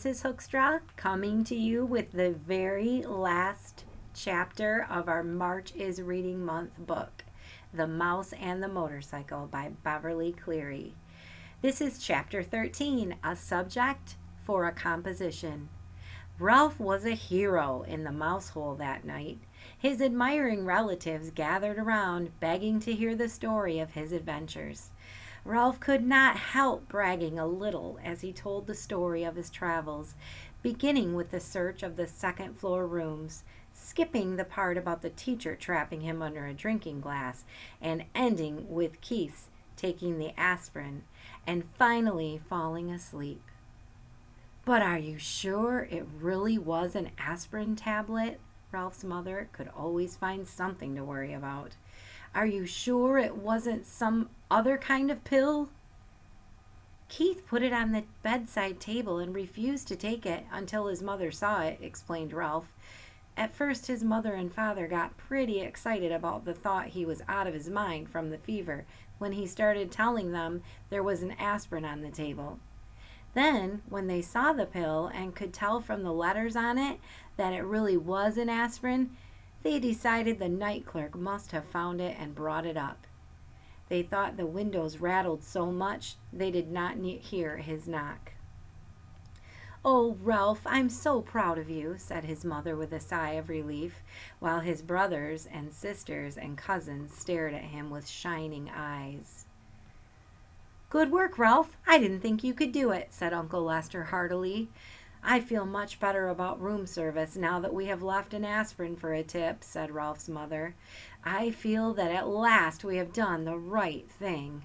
Mrs. Hoekstra, coming to you with the very last chapter of our March is Reading Month book, The Mouse and the Motorcycle by Beverly Cleary. This is chapter 13, a subject for a composition. Ralph was a hero in the mouse hole that night. His admiring relatives gathered around, begging to hear the story of his adventures. Ralph could not help bragging a little as he told the story of his travels, beginning with the search of the second-floor rooms, skipping the part about the teacher trapping him under a drinking glass, and ending with Keith's taking the aspirin, and finally falling asleep. "But are you sure it really was an aspirin tablet?" Ralph's mother could always find something to worry about. "Are you sure it wasn't some other kind of pill?" "Keith put it on the bedside table and refused to take it until his mother saw it," explained Ralph. At first his mother and father got pretty excited about the thought he was out of his mind from the fever when he started telling them there was an aspirin on the table. Then, when they saw the pill and could tell from the letters on it that it really was an aspirin, they decided the night clerk must have found it and brought it up. They thought the windows rattled so much they did not hear his knock. "Oh, Ralph, I'm so proud of you," said his mother with a sigh of relief, while his brothers and sisters and cousins stared at him with shining eyes. "Good work, Ralph. I didn't think you could do it," said Uncle Lester heartily. "I feel much better about room service now that we have left an aspirin for a tip," said Ralph's mother. "I feel that at last we have done the right thing."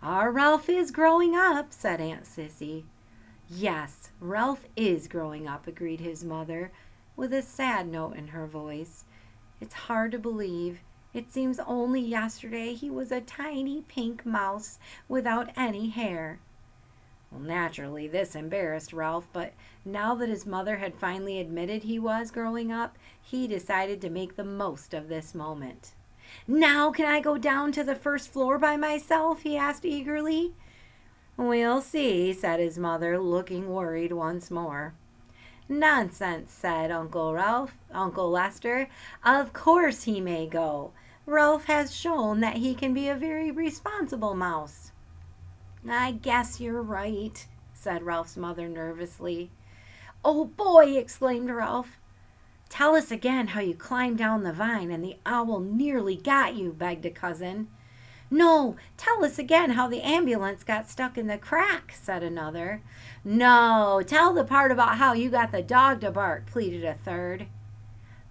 "Our Ralph is growing up," said Aunt Sissy. "Yes, Ralph is growing up," agreed his mother, with a sad note in her voice. "It's hard to believe. It seems only yesterday he was a tiny pink mouse without any hair." Well, naturally, this embarrassed Ralph, but now that his mother had finally admitted he was growing up, he decided to make the most of this moment. "Now can I go down to the first floor by myself?" he asked eagerly. "We'll see," said his mother, looking worried once more. "Nonsense," said Uncle Lester. "Of course he may go. Ralph has shown that he can be a very responsible mouse." "I guess you're right," said Ralph's mother nervously. "Oh boy!" exclaimed Ralph. "Tell us again how you climbed down the vine and the owl nearly got you," begged a cousin. "No, tell us again how the ambulance got stuck in the crack," said another. "No, tell the part about how you got the dog to bark," pleaded a third.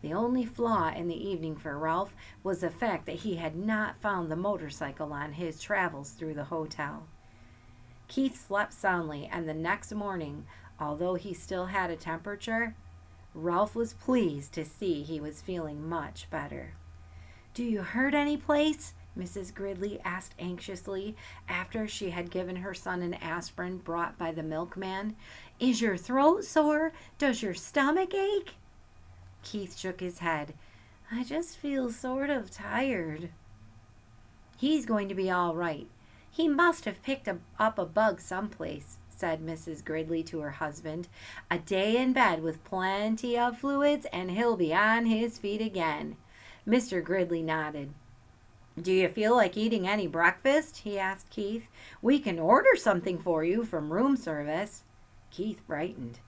The only flaw in the evening for Ralph was the fact that he had not found the motorcycle on his travels through the hotel. Keith slept soundly, and the next morning, although he still had a temperature, Ralph was pleased to see he was feeling much better. "Do you hurt any place?" Mrs. Gridley asked anxiously after she had given her son an aspirin brought by the milkman. "Is your throat sore? Does your stomach ache?" Keith shook his head. "I just feel sort of tired." "He's going to be all right. He must have picked up a bug someplace," said Mrs. Gridley to her husband. "A day in bed with plenty of fluids and he'll be on his feet again." Mr. Gridley nodded. "Do you feel like eating any breakfast?" he asked Keith. "We can order something for you from room service." Keith brightened.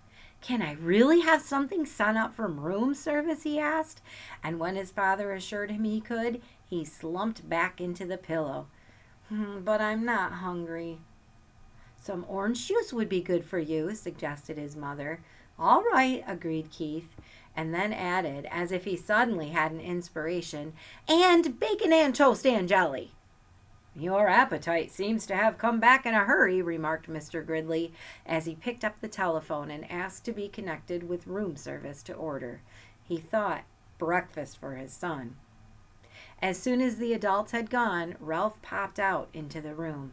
"Can I really have something sent up from room service?" he asked, and when his father assured him he could, he slumped back into the pillow. "But I'm not hungry." "Some orange juice would be good for you," suggested his mother. "All right," agreed Keith, and then added, as if he suddenly had an inspiration, "and bacon and toast and jelly." "Your appetite seems to have come back in a hurry," remarked Mr. Gridley, as he picked up the telephone and asked to be connected with room service to order. He thought breakfast for his son. As soon as the adults had gone, Ralph popped out into the room.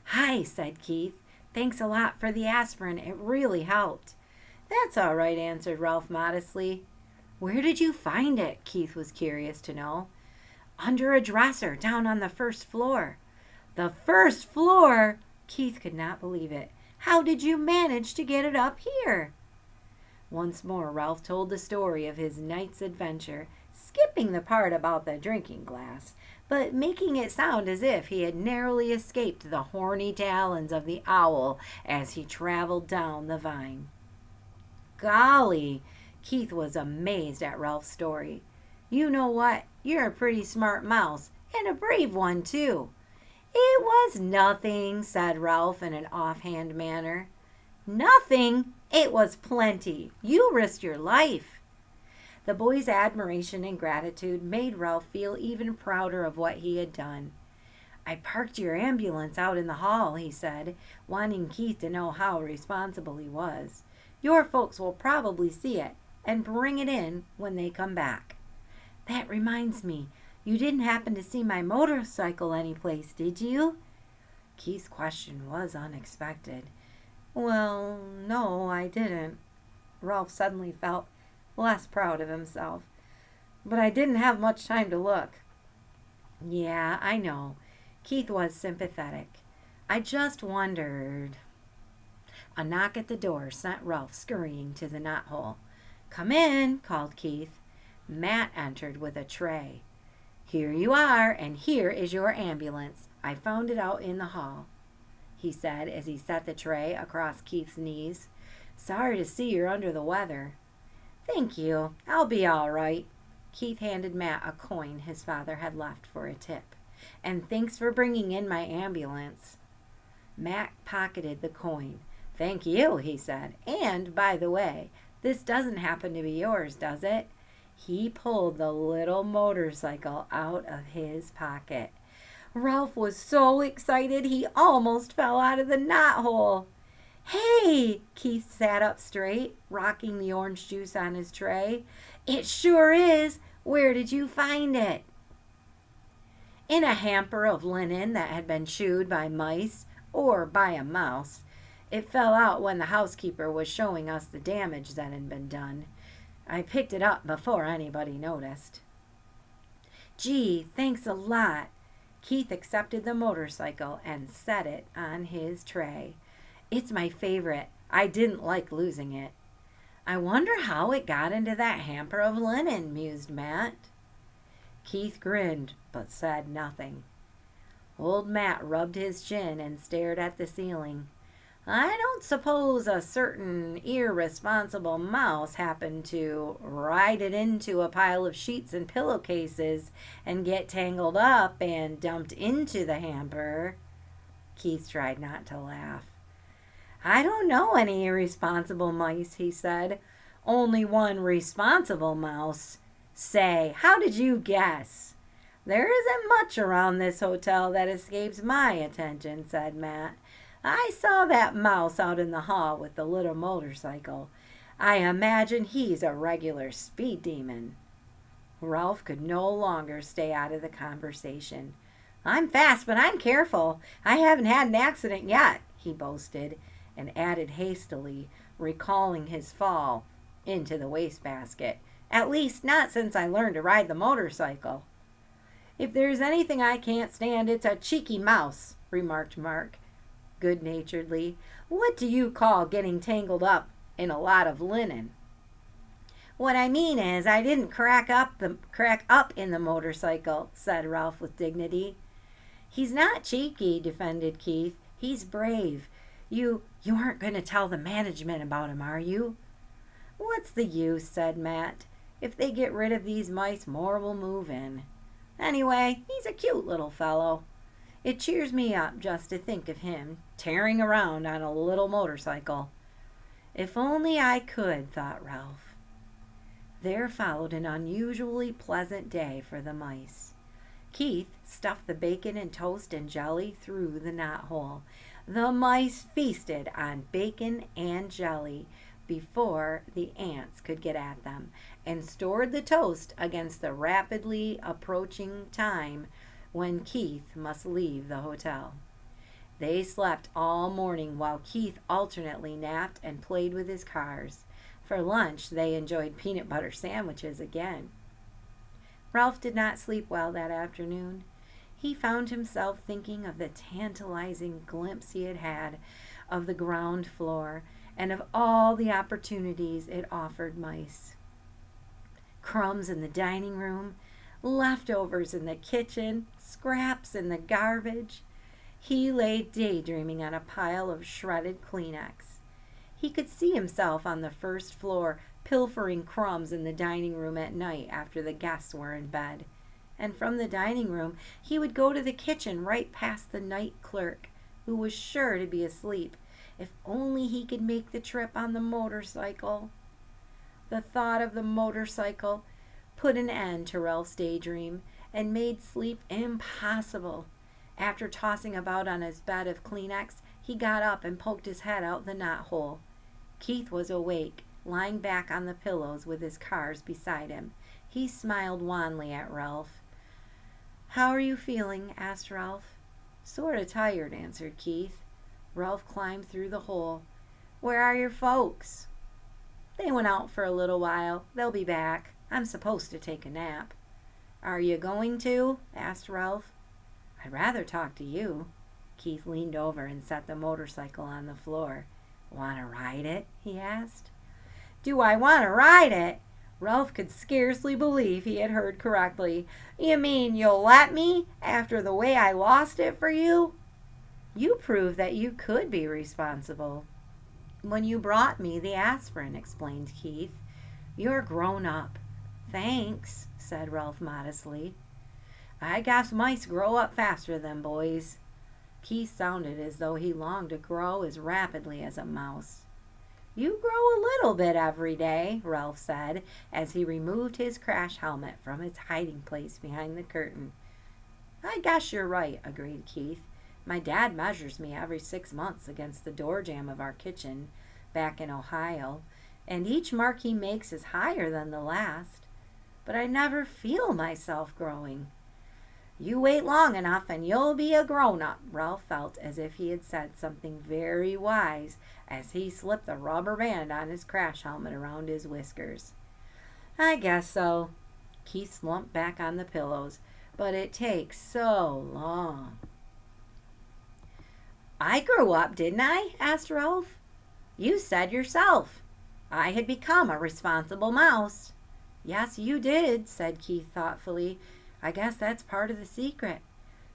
"Hi," said Keith. "Thanks a lot for the aspirin. It really helped." "That's all right," answered Ralph modestly. "Where did you find it?" Keith was curious to know. "Under a dresser down on the first floor." "The first floor!" Keith could not believe it. How did you manage to get it up here?" Once more Ralph told the story of his night's adventure, skipping the part about the drinking glass, but making it sound as if he had narrowly escaped the horny talons of the owl as he traveled down the vine. Golly, Keith was amazed at Ralph's story. "You know what? You're a pretty smart mouse, and a brave one, too." "It was nothing," said Ralph in an offhand manner. "Nothing? It was plenty. You risked your life." The boy's admiration and gratitude made Ralph feel even prouder of what he had done. "I parked your ambulance out in the hall," he said, wanting Keith to know how responsible he was. "Your folks will probably see it and bring it in when they come back." "That reminds me, you didn't happen to see my motorcycle anyplace, did you?" Keith's question was unexpected. "Well, no, I didn't." Ralph suddenly felt less proud of himself. "But I didn't have much time to look." "Yeah, I know." Keith was sympathetic. "I just wondered." A knock at the door sent Ralph scurrying to the knothole. "Come in," called Keith. Matt entered with a tray. "Here you are, and here is your ambulance. I found it out in the hall," he said as he set the tray across Keith's knees. "Sorry to see you're under the weather." "Thank you. I'll be all right." Keith handed Matt a coin his father had left for a tip. "And thanks for bringing in my ambulance." Matt pocketed the coin. "Thank you," he said. "And, by the way, this doesn't happen to be yours, does it?" He pulled the little motorcycle out of his pocket. Ralph was so excited he almost fell out of the knothole. "Hey!" Keith sat up straight, rocking the orange juice on his tray. "It sure is! Where did you find it?" "In a hamper of linen that had been chewed by mice, or by a mouse. It fell out when the housekeeper was showing us the damage that had been done. I picked it up before anybody noticed." "Gee, thanks a lot." Keith accepted the motorcycle and set it on his tray. "It's my favorite. I didn't like losing it." "I wonder how it got into that hamper of linen," mused Matt. Keith grinned, but said nothing. Old Matt rubbed his chin and stared at the ceiling. "I don't suppose a certain irresponsible mouse happened to ride it into a pile of sheets and pillowcases and get tangled up and dumped into the hamper." Keith tried not to laugh. "I don't know any irresponsible mice," he said. "Only one responsible mouse. Say, how did you guess?" "There isn't much around this hotel that escapes my attention," said Matt. "I saw that mouse out in the hall with the little motorcycle. I imagine he's a regular speed demon." Ralph could no longer stay out of the conversation. "I'm fast, but I'm careful. I haven't had an accident yet," he boasted, and added hastily, recalling his fall into the wastebasket. "At least not since I learned to ride the motorcycle." "If there's anything I can't stand, it's a cheeky mouse," remarked Mark good-naturedly. "What do you call getting tangled up in a lot of linen?" "What I mean is, I didn't crack up in the motorcycle," said Ralph with dignity. "He's not cheeky," defended Keith. "He's brave. You aren't going to tell the management about him, are you?" "What's the use?" said Matt. "If they get rid of these mice, more will move in. Anyway, he's a cute little fellow. It cheers me up just to think of him tearing around on a little motorcycle." "If only I could," thought Ralph. There followed an unusually pleasant day for the mice. Keith stuffed the bacon and toast and jelly through the knothole. The mice feasted on bacon and jelly before the ants could get at them, and stored the toast against the rapidly approaching time when Keith must leave the hotel. They slept all morning while Keith alternately napped and played with his cars. For lunch, they enjoyed peanut butter sandwiches again. Ralph did not sleep well that afternoon. He found himself thinking of the tantalizing glimpse he had had of the ground floor and of all the opportunities it offered mice. Crumbs in the dining room, leftovers in the kitchen, scraps in the garbage. He lay daydreaming on a pile of shredded Kleenex. He could see himself on the first floor pilfering crumbs in the dining room at night after the guests were in bed. And from the dining room, he would go to the kitchen right past the night clerk, who was sure to be asleep. If only he could make the trip on the motorcycle. The thought of the motorcycle put an end to Ralph's daydream and made sleep impossible. After tossing about on his bed of Kleenex, he got up and poked his head out the knothole. Keith was awake, lying back on the pillows with his cars beside him. He smiled wanly at Ralph. "How are you feeling?" asked Ralph. "Sort of tired," answered Keith. Ralph climbed through the hole. "Where are your folks?" "They went out for a little while. They'll be back. I'm supposed to take a nap." "Are you going to?" asked Ralph. "I'd rather talk to you." Keith leaned over and set the motorcycle on the floor. "Want to ride it?" he asked. "Do I want to ride it?" Ralph could scarcely believe he had heard correctly. "You mean you'll let me, after the way I lost it for you?" "You proved that you could be responsible when you brought me the aspirin," explained Keith. "You're grown up." "Thanks," said Ralph modestly. "I guess mice grow up faster than boys." Keith sounded as though he longed to grow as rapidly as a mouse. "You grow a little bit every day," Ralph said, as he removed his crash helmet from its hiding place behind the curtain. "I guess you're right," agreed Keith. "My dad measures me every 6 months against the door jamb of our kitchen back in Ohio, and each mark he makes is higher than the last. But I never feel myself growing." "You wait long enough and you'll be a grown-up." Ralph felt as if he had said something very wise as he slipped the rubber band on his crash helmet around his whiskers. "I guess so." Keith slumped back on the pillows. "But it takes so long." "I grew up, didn't I?" asked Ralph. "You said yourself I had become a responsible mouse." "Yes, you did," said Keith thoughtfully. "I guess that's part of the secret.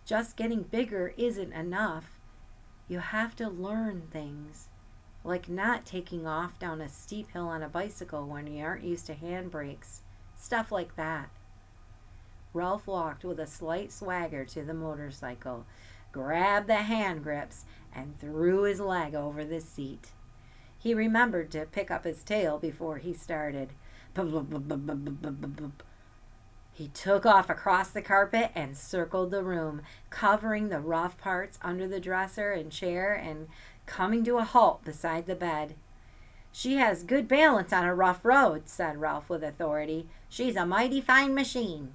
Just getting bigger isn't enough. You have to learn things, like not taking off down a steep hill on a bicycle when you aren't used to handbrakes. Stuff like that." Ralph walked with a slight swagger to the motorcycle, grabbed the hand grips, and threw his leg over the seat. He remembered to pick up his tail before he started. He took off across the carpet and circled the room, covering the rough parts under the dresser and chair and coming to a halt beside the bed. "She has good balance on a rough road," said Ralph with authority. "She's a mighty fine machine."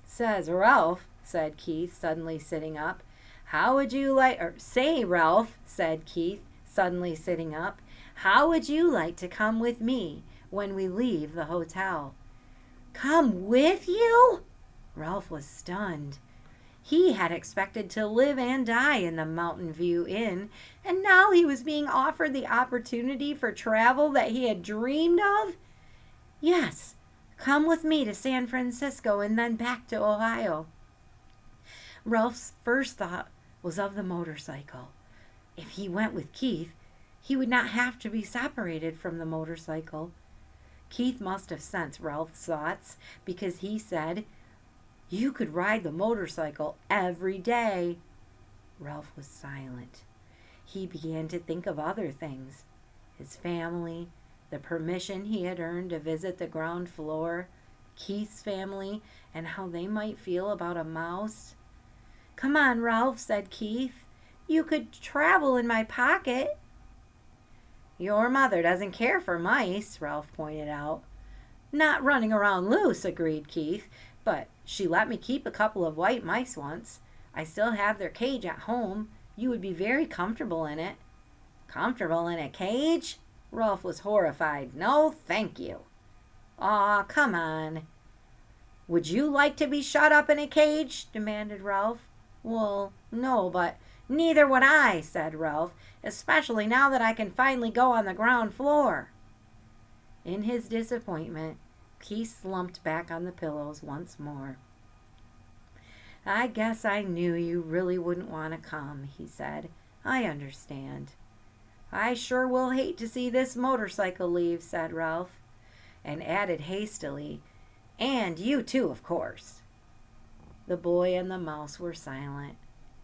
"Says Ralph," said Keith, suddenly sitting up. "How would you like, or say, Ralph," said Keith, suddenly sitting up, "how would you like to come with me when we leave the hotel?" "Come with you?" Ralph was stunned. He had expected to live and die in the Mountain View Inn, and now he was being offered the opportunity for travel that he had dreamed of. "Yes, come with me to San Francisco and then back to Ohio." Ralph's first thought was of the motorcycle. If he went with Keith, he would not have to be separated from the motorcycle. Keith must have sensed Ralph's thoughts, because he said, "You could ride the motorcycle every day." Ralph was silent. He began to think of other things: his family, the permission he had earned to visit the ground floor, Keith's family, and how they might feel about a mouse. "Come on, Ralph," said Keith. "You could travel in my pocket." "Your mother doesn't care for mice," Ralph pointed out. "Not running around loose," agreed Keith, "but she let me keep a couple of white mice once. I still have their cage at home. You would be very comfortable in it." "Comfortable in a cage?" Ralph was horrified. "No, thank you." "Aw, come on." "Would you like to be shut up in a cage?" demanded Ralph. "Well, no, but "Neither would I," said Ralph, "especially now that I can finally go on the ground floor." In his disappointment, Keith slumped back on the pillows once more. "I guess I knew you really wouldn't want to come," he said. "I understand." "I sure will hate to see this motorcycle leave," said Ralph, and added hastily, "and you too, of course." The boy and the mouse were silent.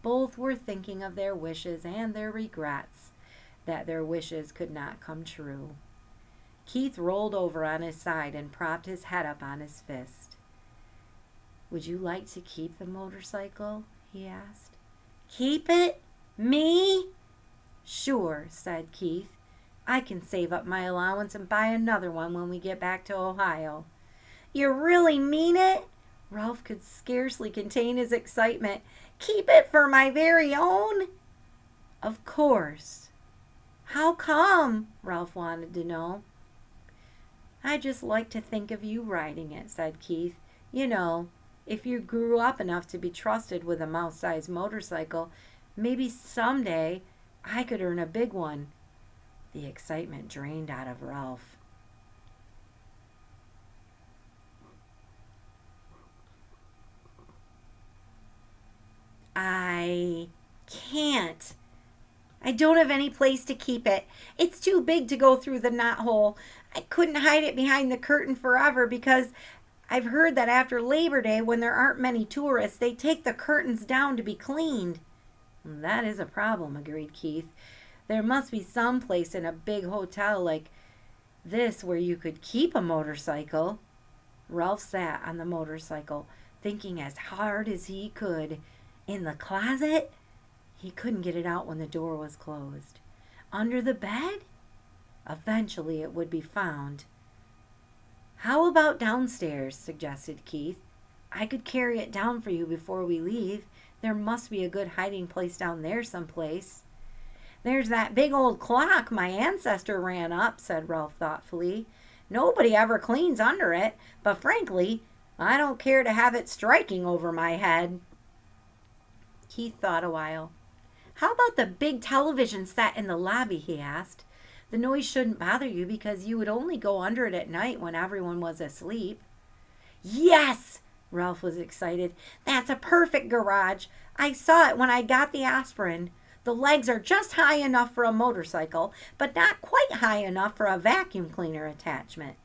Both were thinking of their wishes and their regrets that their wishes could not come true. Keith rolled over on his side and propped his head up on his fist. "Would you like to keep the motorcycle?" he asked. "Keep it? Me?" "Sure," said Keith. "I can save up my allowance and buy another one when we get back to Ohio." "You really mean it?" Ralph could scarcely contain his excitement. "Keep it for my very own?" "Of course." "How come?" Ralph wanted to know. "I just like to think of you riding it," said Keith. "You know, if you grew up enough to be trusted with a mouse-sized motorcycle, maybe someday I could earn a big one." The excitement drained out of Ralph. "I can't. I don't have any place to keep it. It's too big to go through the knothole. I couldn't hide it behind the curtain forever because I've heard that after Labor Day, when there aren't many tourists, they take the curtains down to be cleaned." "That is a problem," agreed Keith. "There must be some place in a big hotel like this where you could keep a motorcycle." Ralph sat on the motorcycle, thinking as hard as he could. In the closet? He couldn't get it out when the door was closed. Under the bed? Eventually it would be found. "How about downstairs?" suggested Keith. "I could carry it down for you before we leave. There must be a good hiding place down there someplace." "There's that big old clock my ancestor ran up," said Ralph thoughtfully. "Nobody ever cleans under it, but frankly, I don't care to have it striking over my head." Keith thought a while. "How about the big television set in the lobby?" he asked. "The noise shouldn't bother you because you would only go under it at night when everyone was asleep." "Yes!" Ralph was excited. "That's a perfect garage. I saw it when I got the aspirin. The legs are just high enough for a motorcycle, but not quite high enough for a vacuum cleaner attachment."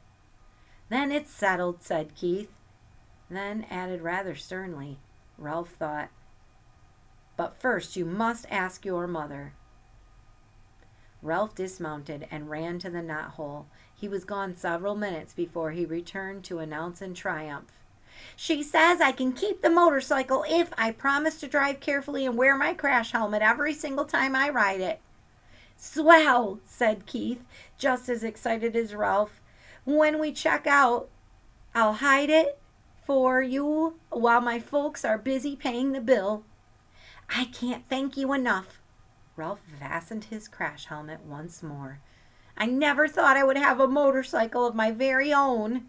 "Then it's settled," said Keith. Then added rather sternly, Ralph thought, "But first you must ask your mother." Ralph dismounted and ran to the knothole. He was gone several minutes before he returned to announce in triumph, "She says I can keep the motorcycle if I promise to drive carefully and wear my crash helmet every single time I ride it." "Swell," said Keith, just as excited as Ralph. "When we check out, I'll hide it for you while my folks are busy paying the bill." "I can't thank you enough." Ralph fastened his crash helmet once more. "I never thought I would have a motorcycle of my very own."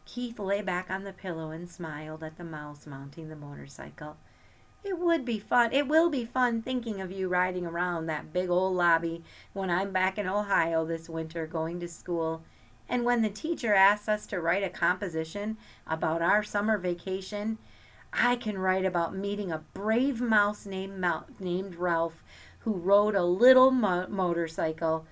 Keith lay back on the pillow and smiled at the mouse mounting the motorcycle. It will be fun thinking of you riding around that big old lobby when I'm back in Ohio this winter going to school. And when the teacher asks us to write a composition about our summer vacation, I can write about meeting a brave mouse named Ralph who rode a little motorcycle.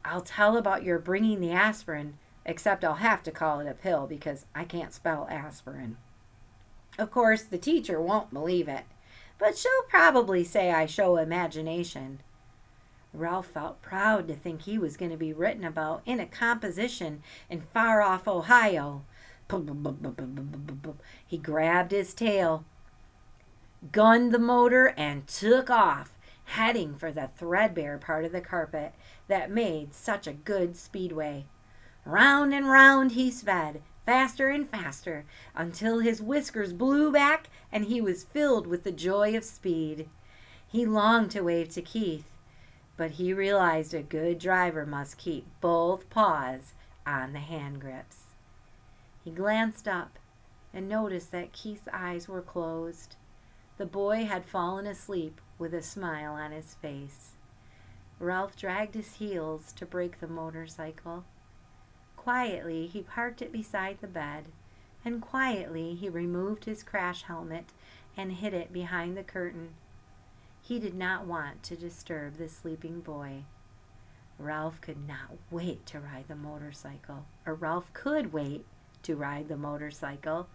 I'll tell about your bringing the aspirin, except I'll have to call it a pill because I can't spell aspirin. Of course, the teacher won't believe it, but she'll probably say I show imagination. Ralph felt proud to think he was going to be written about in a composition in far-off Ohio. He grabbed his tail, gunned the motor, and took off, heading for the threadbare part of the carpet that made such a good speedway. Round and round he sped, faster and faster, until his whiskers blew back and he was filled with the joy of speed. He longed to wave to Keith, but he realized a good driver must keep both paws on the hand grips. He glanced up and noticed that Keith's eyes were closed. The boy had fallen asleep with a smile on his face. Ralph dragged his heels to brake the motorcycle. Quietly, he parked it beside the bed, and quietly he removed his crash helmet and hid it behind the curtain. He did not want to disturb the sleeping boy. Ralph could not wait to ride the motorcycle, or Ralph could wait to ride the motorcycle.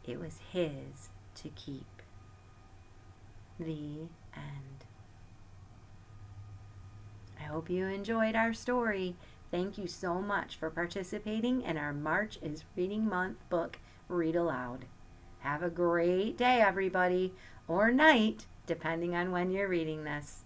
It was his to keep. The end. I hope you enjoyed our story. Thank you so much for participating in our March is Reading Month book, Read Aloud. Have a great day, everybody, or night, depending on when you're reading this.